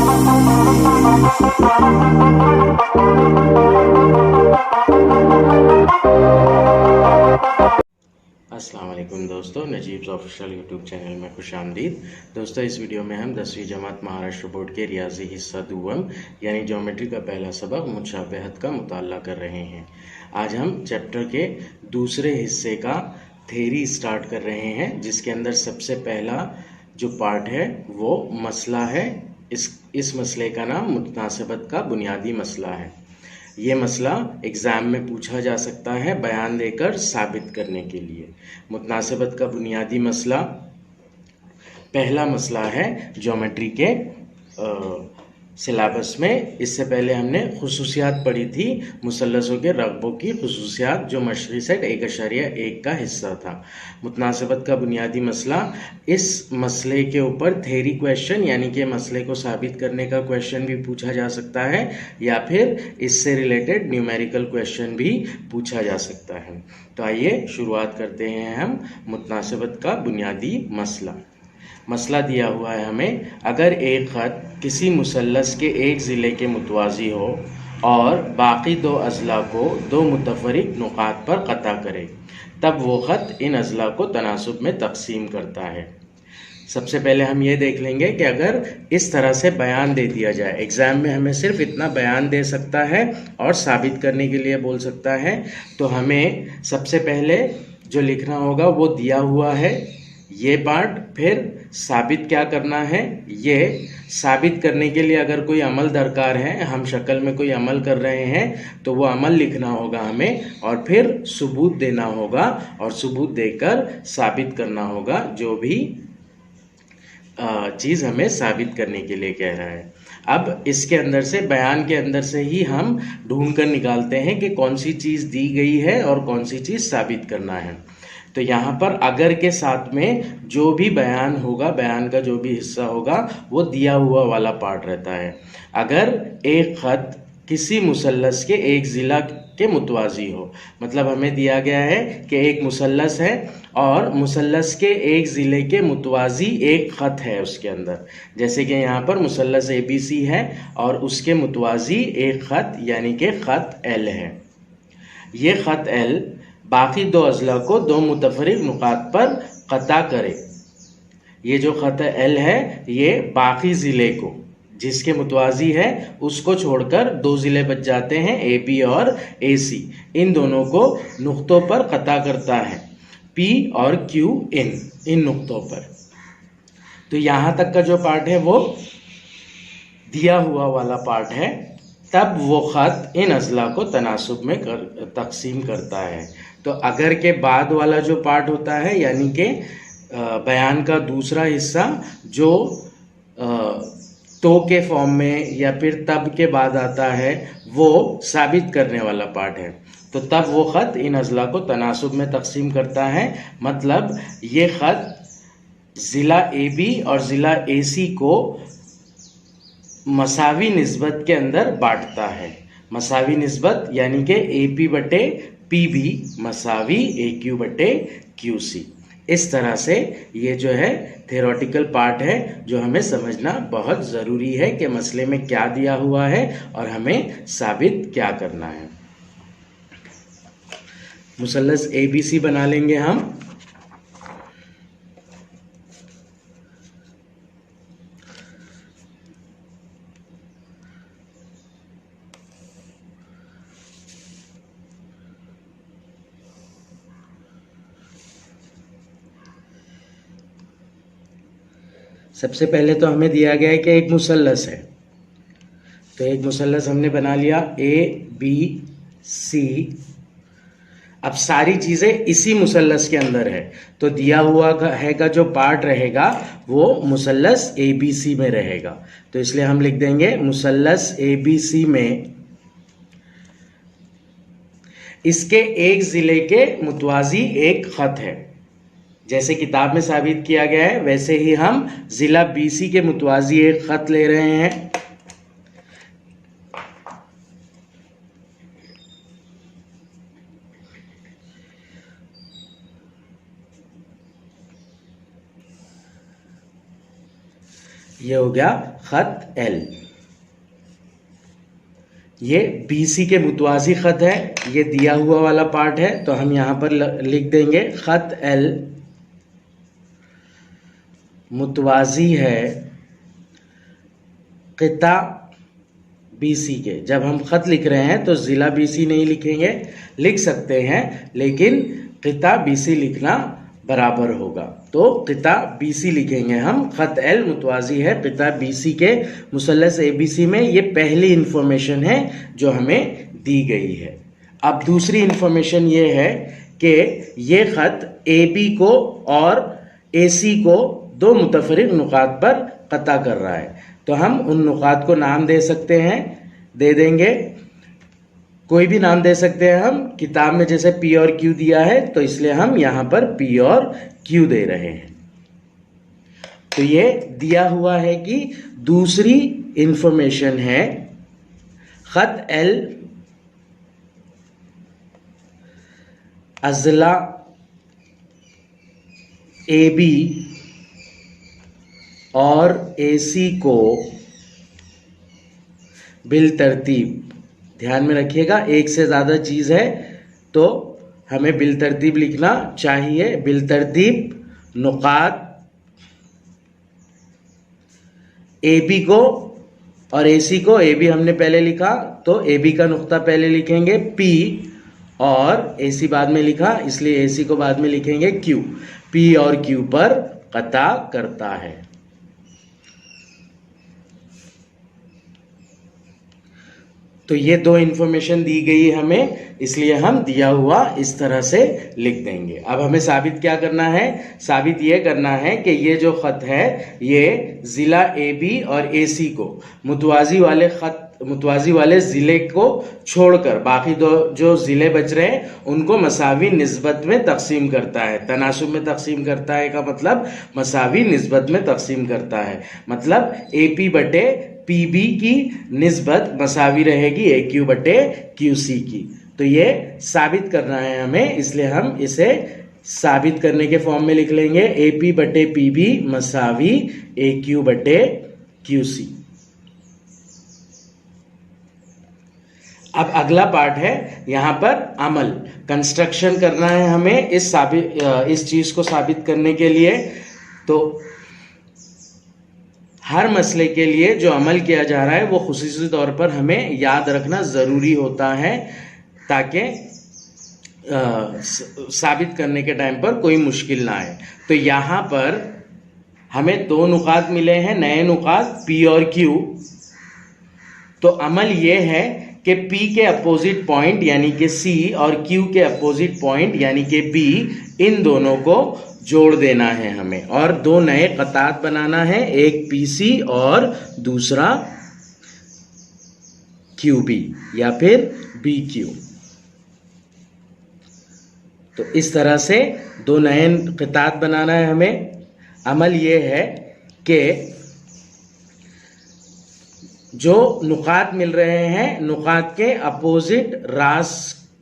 अस्सलाम वालेकुम दोस्तों, नजीब्स ऑफिशियल यूट्यूब चैनल में खुशामदीद। दोस्तों, इस वीडियो में हम 10वीं जमात महाराष्ट्र बोर्ड के रियाजी हिस्सा दुवम यानी ज्योमेट्री का पहला सबक मुशाबहत का मुताला कर रहे हैं। आज हम चैप्टर के दूसरे हिस्से का थ्योरी स्टार्ट कर रहे हैं, जिसके अंदर सबसे पहला जो पार्ट है वो मसला है। इस मसले का नाम मुतनासिबत का बुनियादी मसला है। ये मसला एग्ज़ाम में पूछा जा सकता है बयान देकर साबित करने के लिए। मुतनासिबत का बुनियादी मसला पहला मसला है ज्योमेट्री के सिलेबस में। इससे पहले हमने खुसूसियात पढ़ी थी, मुसल्लसों के रकबों की खुसूसियात, जो मशरक़ी सेट 1.1 का हिस्सा था। मुतनासिबत का बुनियादी मसला, इस मसले के ऊपर थ्योरी क्वेश्चन यानी कि मसले को साबित करने का क्वेश्चन भी पूछा जा सकता है, या फिर इससे रिलेटेड न्यूमेरिकल क्वेश्चन भी पूछा जा सकता है। तो आइए शुरुआत करते हैं हम मुतनासिबत का बुनियादी मसला दिया हुआ है हमें। अगर एक ख़त किसी मुसल्लस के एक ज़िले के मुतवाज़ी हो और बाकी दो अज़ला को दो मुतफ़रिक़ नुक़ात पर क़ता करे, तब वो ख़त इन अज़ला को तनासुब में तक़सीम करता है। सबसे पहले हम ये देख लेंगे कि अगर इस तरह से बयान दे दिया जाए, एग्ज़ाम में हमें सिर्फ इतना बयान दे सकता है और साबित करने के लिए बोल सकता है, तो हमें सबसे पहले जो लिखना होगा वो दिया हुआ है ये पार्ट। फिर साबित क्या करना है, ये साबित करने के लिए अगर कोई अमल दरकार है, हम शक्ल में कोई अमल कर रहे हैं, तो वो अमल लिखना होगा हमें, और फिर सबूत देना होगा, और सबूत देकर साबित करना होगा जो भी चीज़ हमें साबित करने के लिए कह रहा है। अब इसके अंदर से, बयान के अंदर से ही हम ढूंढ कर निकालते हैं कि कौन सी चीज़ दी गई है और कौन सी चीज़ साबित करना है। तो यहाँ पर अगर के साथ में जो भी बयान होगा, बयान का जो भी हिस्सा होगा, वो दिया हुआ वाला पार्ट रहता है। अगर एक ख़त किसी मुसल्लस के एक ज़िला के मुतवाज़ी हो, मतलब हमें दिया गया है कि एक मुसल्लस है और मुसल्लस के एक ज़िले के मुतवाज़ी एक ख़त है उसके अंदर। जैसे कि यहाँ पर मुसल्लस ABC है और उसके मुतवाज़ी एक ख़त यानी कि ख़त L है। ये ख़त L बाकी दो अज़ला को दो मुतफ़रिक़ नुक़ात पर क़ता करे। ये जो ख़त L है, ये बाकी ज़िले को, जिसके मुतवाज़ी है उसको छोड़कर दो ज़िले बच जाते हैं, AB और AC, इन दोनों को नुक़्तों पर क़ता करता है, P और Q इन नुक़्तों पर। तो यहाँ तक का जो पार्ट है वो दिया हुआ वाला पार्ट है। तब वो ख़त इन अज़ला को तनासुब में तक़सीम करता है। तो अगर के बाद वाला जो पार्ट होता है, यानी कि बयान का दूसरा हिस्सा, जो तो के फॉर्म में या फिर तब के बाद आता है, वो साबित करने वाला पार्ट है। तो तब वो ख़त इन अज़ला को तनासुब में तक़सीम करता है, मतलब ये ख़त ज़िला AB और ज़िला AC को मसावी निस्बत के अंदर बांटता है। मसावी निस्बत यानी कि AP बटे PB मसावी AQ बटे QC। इस तरह से ये जो है थ्योरेटिकल पार्ट है, जो हमें समझना बहुत ज़रूरी है कि मसले में क्या दिया हुआ है और हमें साबित क्या करना है। मुसल्लस ABC बना लेंगे हम। सबसे पहले तो हमें दिया गया है कि एक मुसल्लस है, तो एक मुसल्लस हमने बना लिया ABC। अब सारी चीज़ें इसी मुसल्लस के अंदर है, तो दिया हुआ है का जो पार्ट रहेगा वो मुसल्लस ABC में रहेगा। तो इसलिए हम लिख देंगे मुसल्लस ABC में इसके एक ज़िले के मुतवाज़ी एक ख़त है। जैसे किताब में साबित किया गया है, वैसे ही हम ज़िला BC के मुतवाज़ी एक ख़त ले रहे हैं। ये हो गया खत एल। ये BC के मुतवाजी खत है, ये दिया हुआ वाला पार्ट है, तो हम यहां पर लिख देंगे खत एल मुतवाजी है क़िता BC के। जब हम खत लिख रहे हैं तो ज़िला BC नहीं लिखेंगे, लिख सकते हैं लेकिन क़िता BC लिखना बराबर होगा, तो क़िता BC लिखेंगे हम। खत एल मुतवाजी है क़िता BC के मुसल्लस ABC में। ये पहली इंफॉर्मेशन है जो हमें दी गई है। अब दूसरी इंफॉर्मेशन ये है कि ये खत AB को और AC को दो मुतफरिक नुकात पर कता कर रहा है, तो हम उन नुकात को नाम दे सकते हैं, दे देंगे। कोई भी नाम दे सकते हैं हम। किताब में जैसे P और Q दिया है तो इसलिए हम यहां पर P और Q दे रहे हैं। तो ये दिया हुआ है कि दूसरी इंफॉर्मेशन है खत एल अजला AB और AC को बिल तरतीब, ध्यान में रखिएगा एक से ज़्यादा चीज़ है तो हमें बिल तरतीब लिखना चाहिए। बिल तरतीब नुकात AB को और AC को, AB हमने पहले लिखा तो AB का नुक्ता पहले लिखेंगे P और AC बाद में लिखा इसलिए AC को बाद में लिखेंगे Q। P और Q पर कता करता है। तो ये दो इंफॉर्मेशन दी गई हमें, इसलिए हम दिया हुआ इस तरह से लिख देंगे। अब हमें साबित क्या करना है? साबित ये करना है कि ये जो खत है ये ज़िला AB और AC को मुतवाज़ी वाले ज़िले को छोड़कर बाकी दो जो ज़िले बच रहे हैं उनको मसावी निस्बत में तकसीम करता है। तनासुब में तकसीम करता है का मतलब मसावी निस्बत में तकसीम करता है, मतलब AP बटे PB की निस्बत मसावी रहेगी AQ बटे QC की। तो ये साबित करना है हमें, इसलिए हम इसे साबित करने के फॉर्म में लिख लेंगे AP बटे PB मसावी AQ बटे QC। अब अगला पार्ट है, यहाँ पर अमल कंस्ट्रक्शन करना है हमें इस चीज को साबित करने के लिए। तो हर मसले के लिए जो अमल किया जा रहा है वो खुसूसी तौर पर हमें याद रखना ज़रूरी होता है ताकि साबित करने के टाइम पर कोई मुश्किल ना आए। तो यहाँ पर हमें दो नुकात मिले हैं, नए नुकात P और Q। तो अमल ये है कि P के अपोजिट पॉइंट यानी कि C और Q के अपोजिट पॉइंट यानी कि B, इन दोनों को जोड़ देना है हमें और दो नए कतात बनाना है, एक PC और दूसरा QB या फिर BQ। तो इस तरह से दो नए कतात बनाना है हमें। अमल ये है कि जो नुकात मिल रहे हैं नुकात के अपोजिट रास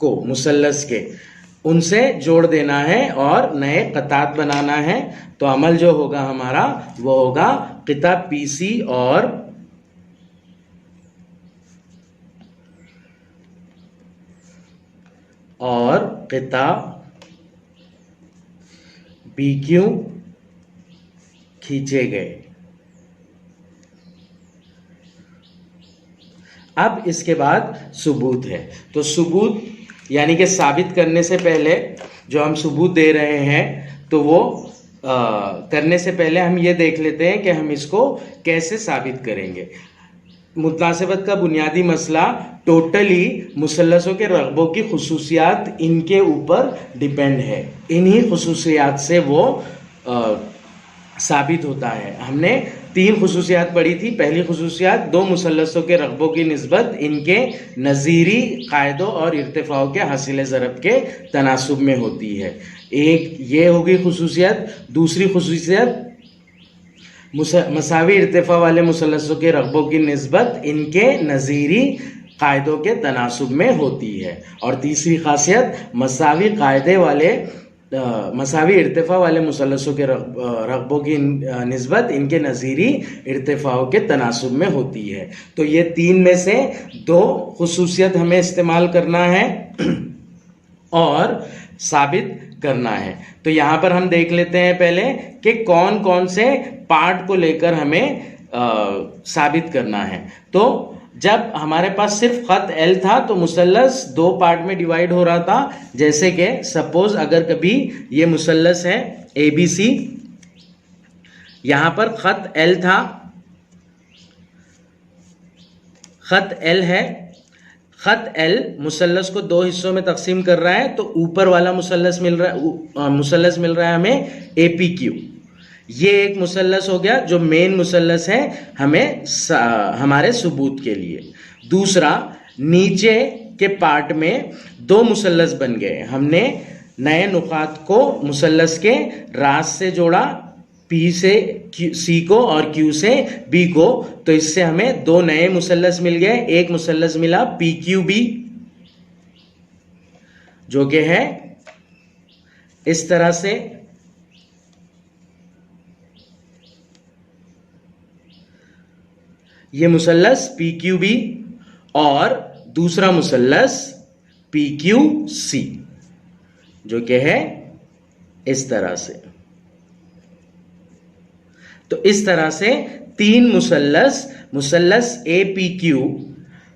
को मुसल्लस के उनसे जोड़ देना है और नए कतात बनाना है। तो अमल जो होगा हमारा वो होगा क़िता PC और क़िता BQ खींचे गए। अब इसके बाद सबूत है। तो सबूत यानी कि साबित करने से पहले जो हम सबूत दे रहे हैं तो वो करने से पहले हम ये देख लेते हैं कि हम इसको कैसे साबित करेंगे। मुतनासिबत का बुनियादी मसला टोटली मुसल्लसों के रग़बों की खुसूसियात इनके ऊपर डिपेंड है, इन्हीं खुसूसियात से वो साबित होता है। हमने तीन खुसूसियात पढ़ी थी। पहली खुसूसियात दो मुसल्लसों के रग़बों की निस्बत इनके नज़ीरी क़ायदों और इर्तिफ़ाओं के हासिल ज़रब के तनासुब में होती है। एक ये होगी खुसूसियत। दूसरी खुसूसियत मसावी इर्तिफ़ा वाले मुसल्लसों के रग़बों की निस्बत इनके नज़ीरी क़ायदों के तनासुब में होती है। और तीसरी खासियत मसावी क़ायदे वाले मसावी इर्तिफा वाले मुसल्लसों के रकबों की निस्बत इनके नज़ीरी इर्तिफाओं के तनासुब में होती है। तो ये 3 में से 2 खुसूसियत हमें इस्तेमाल करना है और साबित करना है। तो यहाँ पर हम देख लेते हैं पहले कि कौन कौन से पार्ट को लेकर हमें साबित करना है। तो जब हमारे पास सिर्फ खत एल था तो मुसल्लस 2 पार्ट में डिवाइड हो रहा था। जैसे कि सपोज अगर कभी ये मुसल्लस है ABC, यहां पर खत एल था, खत एल है, खत एल मुसल्लस को 2 हिस्सों में तकसीम कर रहा है। तो ऊपर वाला मुसल्लस मिल रहा है हमें APQ। ये एक मुसल्लस हो गया जो मेन मुसल्लस है हमें हमारे सबूत के लिए। दूसरा, नीचे के पार्ट में 2 मुसल्लस बन गए। हमने नए नुकात को मुसल्लस के रास से जोड़ा, P से C को और Q से B को। तो इससे हमें 2 नए मुसल्लस मिल गए। एक मुसल्लस मिला PQB जो कि है इस तरह से, ये मुसल्लस PQB और दूसरा मुसल्लस PQC जो कि है इस तरह से। तो इस तरह से 3 मुसल्लस APQ,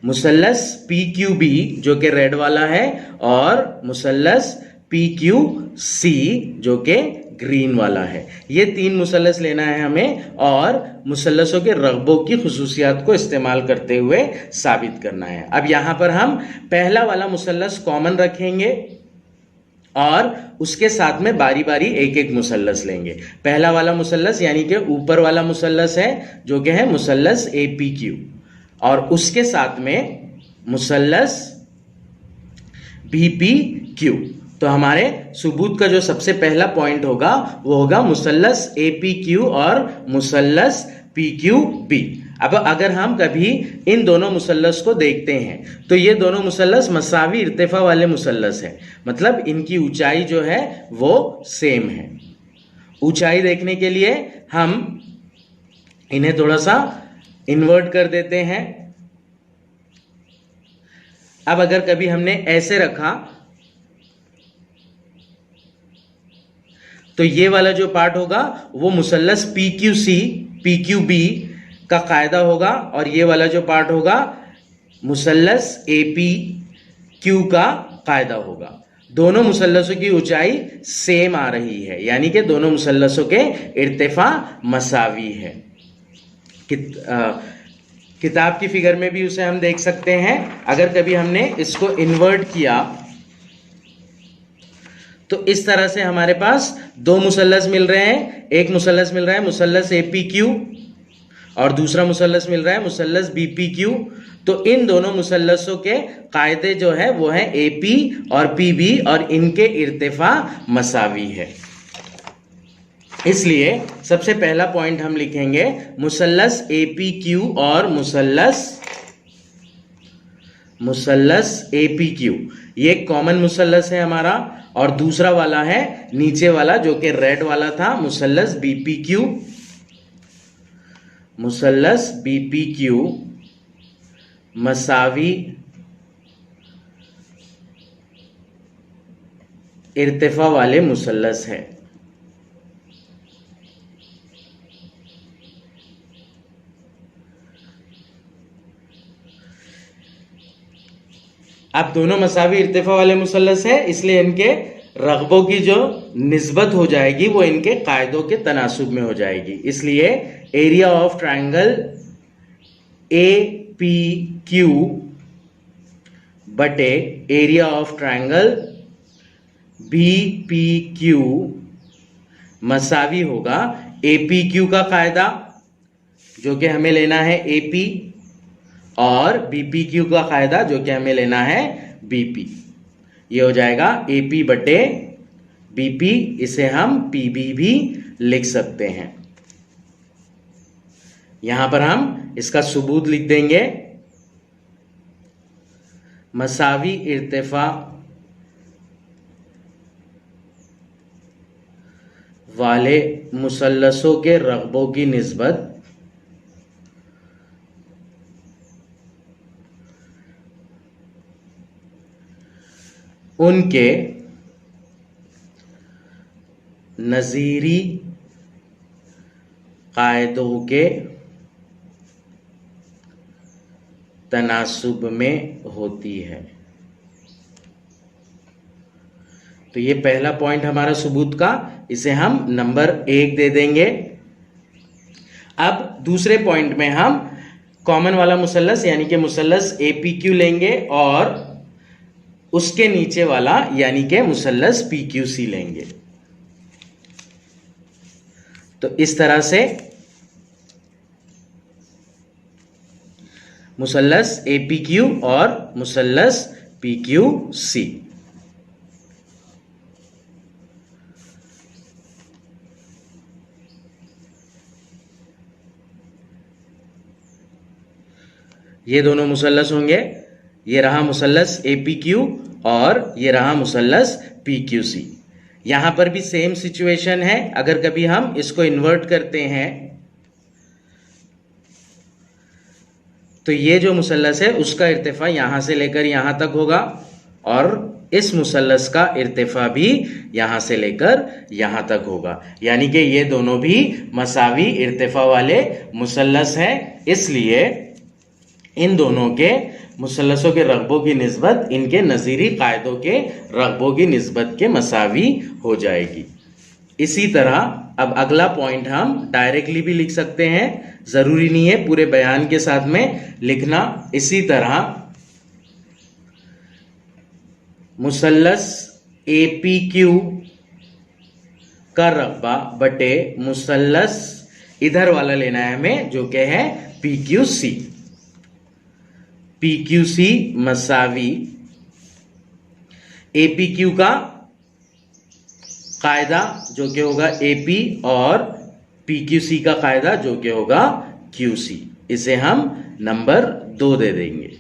मुसल्लस PQB जो कि रेड वाला है और मुसल्लस PQC जो कि ग्रीन वाला है। ये 3 मुसल्लस लेना है हमें और मुसल्लसों के रकबों की खुसूसियात को इस्तेमाल करते हुए साबित करना है। अब यहां पर हम पहला वाला मुसल्लस कॉमन रखेंगे और उसके साथ में बारी बारी एक एक मुसल्लस लेंगे। पहला वाला मुसल्लस यानी कि ऊपर वाला मुसल्लस है जो कि है मुसल्लस APQ, और उसके साथ में मुसल्लस BPQ। तो हमारे सबूत का जो सबसे पहला पॉइंट होगा वो होगा मुसल्लस APQ और मुसल्लस PQB। अब अगर हम कभी इन दोनों मुसल्लस को देखते हैं तो ये दोनों मुसल्लस मसावी इर्तिफा वाले मुसल्लस हैं, मतलब इनकी ऊंचाई जो है वो सेम है। ऊंचाई देखने के लिए हम इन्हें थोड़ा सा इन्वर्ट कर देते हैं। अब अगर कभी हमने ऐसे रखा तो ये वाला जो पार्ट होगा वो मुसल्लस PQC PQB का कायदा होगा और ये वाला जो पार्ट होगा मुसल्लस APQ का कायदा होगा। दोनों मुसल्लसों की ऊंचाई सेम आ रही है, यानी कि दोनों मुसल्लसों के इर्तिफा मसावी है। किताब की फिगर में भी उसे हम देख सकते हैं। अगर कभी हमने इसको इन्वर्ट किया तो इस तरह से हमारे पास 2 मुसल्लस मिल रहे हैं। एक मुसल्लस मिल रहा है मुसल्लस APQ और दूसरा मुसल्लस मिल रहा है मुसल्लस BPQ। तो इन दोनों मुसल्लसों के कायदे जो है वो है AP और PB और इनके इर्तिफा मसावी है। इसलिए सबसे पहला पॉइंट हम लिखेंगे मुसल्लस APQ और मुसल्लस APQ, ये कॉमन मुसल्लस है हमारा। और दूसरा वाला है नीचे वाला जो कि रेड वाला था मुसल्लस BPQ, मुसल्लस BPQ मसावी इर्तिफा वाले मुसल्लस है। अब दोनों मसावी इर्तिफा वाले मुसल्लस है, इसलिए इनके रकबों की जो निस्बत हो जाएगी वो इनके कायदों के तनासुब में हो जाएगी। इसलिए एरिया ऑफ ट्रायंगल APQ बटे एरिया ऑफ ट्रायंगल BPQ मसावी होगा APQ का कायदा जो कि हमें लेना है AP और BPQ का कायदा जो कि हमें लेना है BP। ये हो जाएगा AP बटे BP, इसे हम PB भी लिख सकते हैं। यहां पर हम इसका सबूत लिख देंगे। मसावी इर्तिफा वाले मुसल्लसों के रकबों की निस्बत उनके नज़ीरी कायदों के तनासुब में होती है। तो ये पहला पॉइंट हमारा सबूत का, इसे हम नंबर 1 दे देंगे। अब दूसरे पॉइंट में हम कॉमन वाला मुसल्लस यानी कि मुसल्लस APQ लेंगे और उसके नीचे वाला यानी कि मुसल्लस PQC लेंगे। तो इस तरह से मुसल्लस APQ और मुसल्लस PQC। ये दोनों मुसल्लस होंगे, ये रहा मुसल्लस APQ और ये रहा मुसल्लस PQC। यहां पर भी सेम सिचुएशन है। अगर कभी हम इसको इन्वर्ट करते हैं तो ये जो मुसल्लस है उसका इर्तिफा यहां से लेकर यहां तक होगा और इस मुसल्लस का इर्तिफा भी यहां से लेकर यहां तक होगा, यानी कि ये दोनों भी मसावी इर्तिफा वाले मुसल्लस हैं। इसलिए इन दोनों के मुसल्लसों के रकबों की निस्बत इनके नज़ीरी कायदों के रकबों की निस्बत के मसावी हो जाएगी। इसी तरह अब अगला पॉइंट हम डायरेक्टली भी लिख सकते हैं, ज़रूरी नहीं है पूरे बयान के साथ में लिखना। इसी तरह मुसल्लस APQ का रकबा बटे मुसल्लस इधर वाला लेना है हमें जो कि है PQC। PQC मसावी APQ का कायदा जो कि होगा AP और PQC का कायदा जो कि होगा QC। इसे हम नंबर 2 दे देंगे।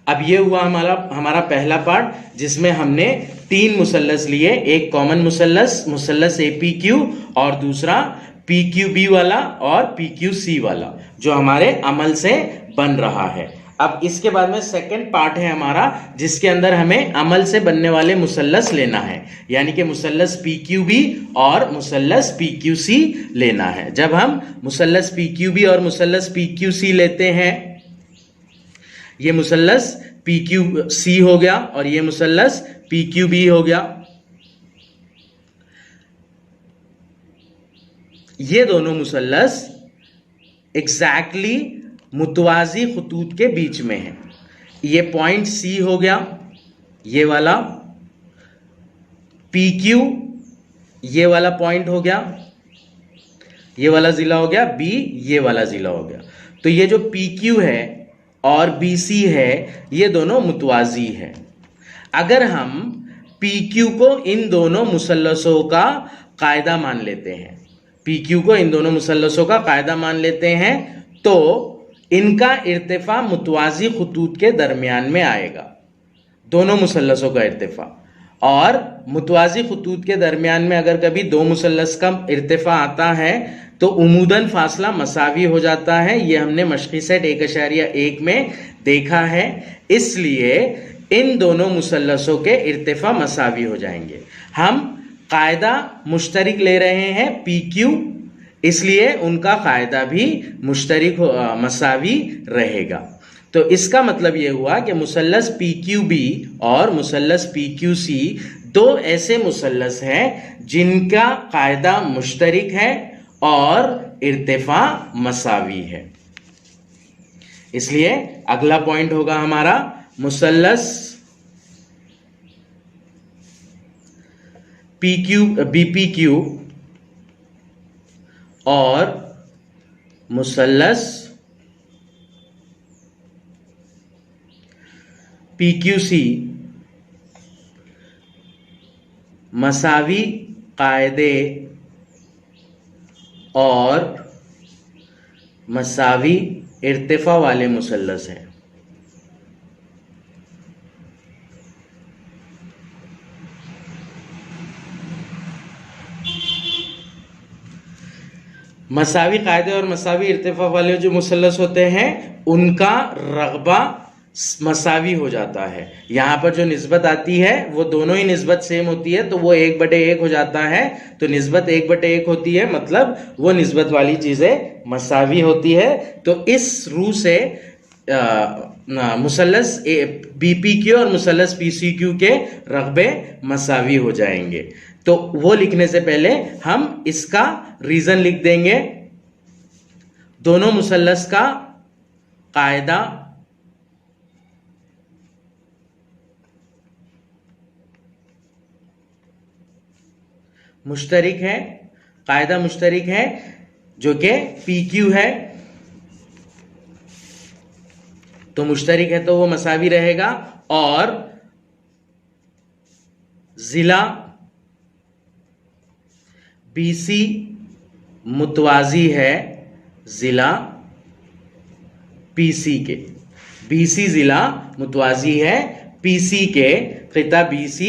अब ये हुआ हमारा पहला पार्ट जिसमें हमने 3 मुसल्लस लिए, एक कॉमन मुसल्लस APQ और दूसरा PQB वाला और PQC वाला जो हमारे अमल से बन रहा है। अब इसके बाद में सेकंड पार्ट है हमारा जिसके अंदर हमें अमल से बनने वाले मुसल्लस लेना है, यानी कि मुसल्लस PQB और मुसल्लस PQC लेना है। जब हम मुसल्लस PQB और मुसल्लस PQC लेते हैं, ये मुसल्लस PQC हो गया और ये मुसल्लस PQB हो गया। ये दोनों मुसल्लस एग्जैक्टली मुतवाजी खतूत के बीच में है। ये पॉइंट C हो गया, ये वाला PQ, ये वाला पॉइंट हो गया, ये वाला जिला हो गया B, ये वाला जिला हो गया। तो ये जो PQ है और BC है ये दोनों मुतवाजी है। अगर हम PQ को इन दोनों मुसल्लसों का कायदा मान लेते हैं, PQ को इन दोनों मुसल्लसों का कायदा मान लेते हैं तो इनका इर्तिफा मुतवाजी खतूत के दरमियान में आएगा, दोनों मुसल्लसों का इर्तिफा। और मुतवाजी खतूत के दरमियान में अगर कभी दो मुसल्लस का इर्तिफा आता है तो उमूदन फासला मसावी हो जाता है। ये हमने मशक़ी सेट 1.1 में देखा है। इसलिए इन दोनों मुसल्लसों के इर्तिफा मसावी हो जाएंगे। हम कायदा मुश्तरिक ले रहे हैं PQ, इसलिए उनका कायदा भी मुश्तरिक मसावी रहेगा। तो इसका मतलब यह हुआ कि मुसल्लस PQB और मुसल्लस PQC दो ऐसे मुसल्लस हैं जिनका कायदा मुश्तरिक है और इर्तिफा मसावी है। इसलिए अगला पॉइंट होगा हमारा मुसल्लस BPQ और मुसल्लस PQC मसावी कायदे और मसावी इर्तिफा वाले मुसल्लस हैं। मसावी कायदे और मसावी इर्तिफा वाले जो मुसल्लस होते हैं उनका रगबा मसावी हो जाता है। यहाँ पर जो निस्बत आती है वो दोनों ही निस्बत सेम होती है, तो वो 1/1 हो जाता है। तो निस्बत 1/1 होती है, मतलब वो निस्बत वाली चीजें मसावी होती है। तो इस रू से मुसल्लस BPQ और मुसल्लस PCQ के रगबे मसावी हो जाएंगे। तो वो लिखने से पहले हम इसका रीजन लिख देंगे। दोनों मुसल्लस का कायदा मुश्तरिक है, कायदा मुश्तरिक है जो कि PQ है, तो मुश्तरिक है तो वो मसावी रहेगा। और जिला BC मुतवाजी है जिला PC के। BC जिला मुतवाजी है PC के, क़िता BC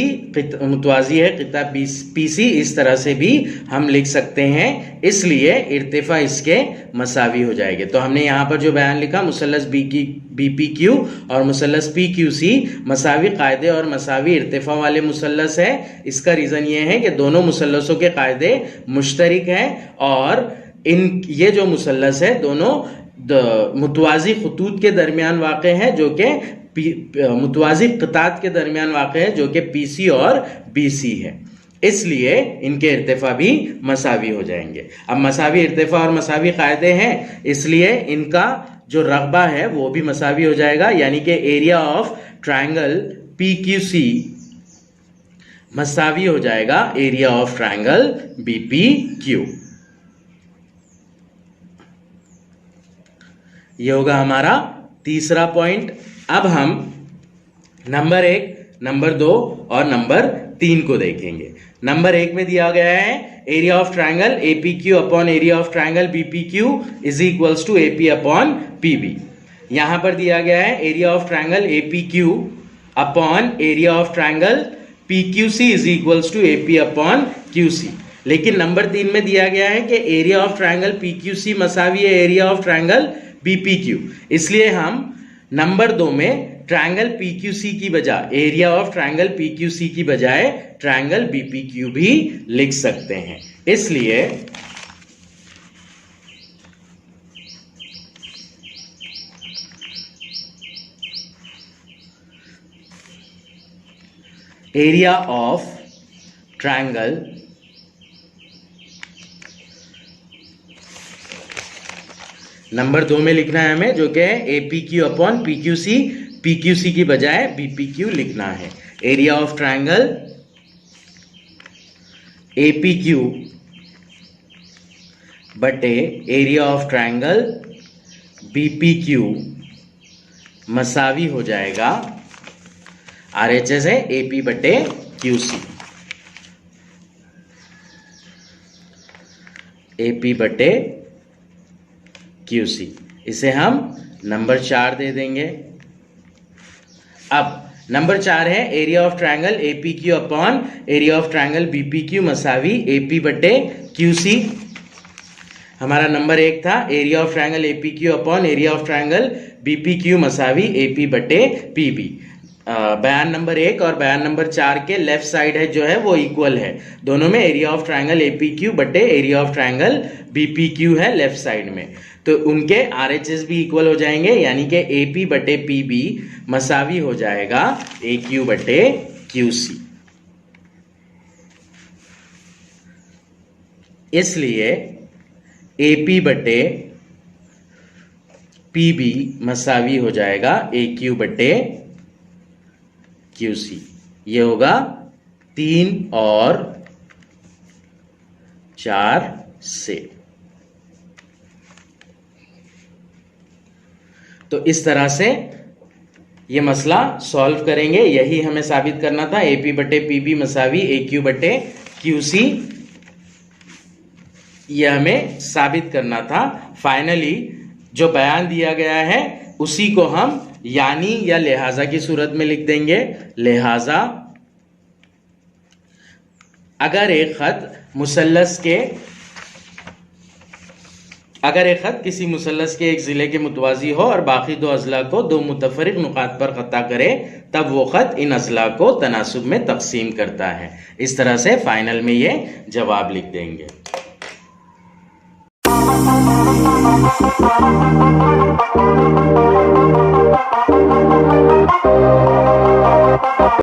मुतवाजी है क़िता PC, इस तरह से भी हम लिख सकते हैं। इसलिए इर्तिफा इसके मसावी हो जाएंगे। तो हमने यहाँ पर जो बयान लिखा, मुसल्लस BPQ और मुसल्लस PQC मसावी कायदे और मसावी इर्तिफा वाले मुसल्लस है। इसका रीज़न ये है कि दोनों मुसल्लसों के कायदे मुश्तरिक हैं और ये जो मुसल्लस है दोनों मुतवाजी खतूत के दरमियान वाक़े है, जो कि मुतवाजी क़ितात के दरमियान वाक़े है, जो कि PC और BC है। इसलिए इनके इर्तिफा भी मसावी हो जाएंगे। अब मसावी इर्तिफा और मसावी कायदे हैं, इसलिए इनका जो रगबा है वो भी मसावी हो जाएगा। यानी कि एरिया ऑफ ट्रायंगल PQC मसावी हो जाएगा एरिया ऑफ ट्रायंगल BPQ। ये होगा हमारा तीसरा पॉइंट। अब हम नंबर 1, नंबर 2 और नंबर 3 को देखेंगे। नंबर 1 में दिया गया है area of triangle APQ upon area of triangle BPQ is equals to AP upon PB। यहां पर दिया गया है area of triangle APQ upon area of triangle PQC is equals to AP upon QC। लेकिन नंबर 3 में दिया गया है कि एरिया ऑफ ट्रायंगल PQC मसावी है एरिया ऑफ ट्रायंगल BPQ। इसलिए हम नंबर 2 में ट्रायंगल PQC की बजाय, एरिया ऑफ ट्रायंगल PQC की बजाय ट्रायंगल BPQ भी लिख सकते हैं। इसलिए एरिया ऑफ ट्रायंगल नंबर 2 में लिखना है हमें, जो कि है APQ अपॉन PQC, PQC की बजाय BPQ लिखना है। एरिया ऑफ ट्रायंगल APQ बटे एरिया ऑफ ट्रायंगल BPQ मसावी हो जाएगा RHS है AP बटे QC, AP बटे QC। इसे हम नंबर 4 दे देंगे। अब नंबर 4 है area of triangle APQ upon area of triangle BPQ मसावी AP बटे QC। हमारा नंबर 1 था area of triangle APQ upon area of triangle BPQ मसावी AP बटे PB। बयान नंबर 1 और बयान नंबर 4 के लेफ्ट साइड है जो है वो इक्वल है। दोनों में एरिया ऑफ ट्रायंगल APQ बटे एरिया ऑफ ट्रायंगल BPQ है लेफ्ट साइड में, तो उनके RHS भी इक्वल हो जाएंगे। यानी कि AP बटे PB मसावी हो जाएगा AQ बटे QC। इसलिए AP बटे PB मसावी हो जाएगा AQ बटे QC। ये होगा 3 और 4 से। तो इस तरह से ये मसला सॉल्व करेंगे। यही हमें साबित करना था, AP बटे PB मसावी AQ बटे QC, ये हमें साबित करना था। फाइनली जो बयान दिया गया है उसी को हम यानी या लिहाजा की सूरत में लिख देंगे। लिहाजा अगर एक खत मुसल्लस के अगर एक खत किसी मुसल्लस के एक ज़िले के मुतवाज़ी हो और बाकी दो अज़ला को दो मुतफ़र्रिक़ नुकात पर ख़ता करे, तब वो ख़त इन अज़ला को तनासुब में तक़सीम करता है। इस तरह से फाइनल में ये जवाब लिख देंगे।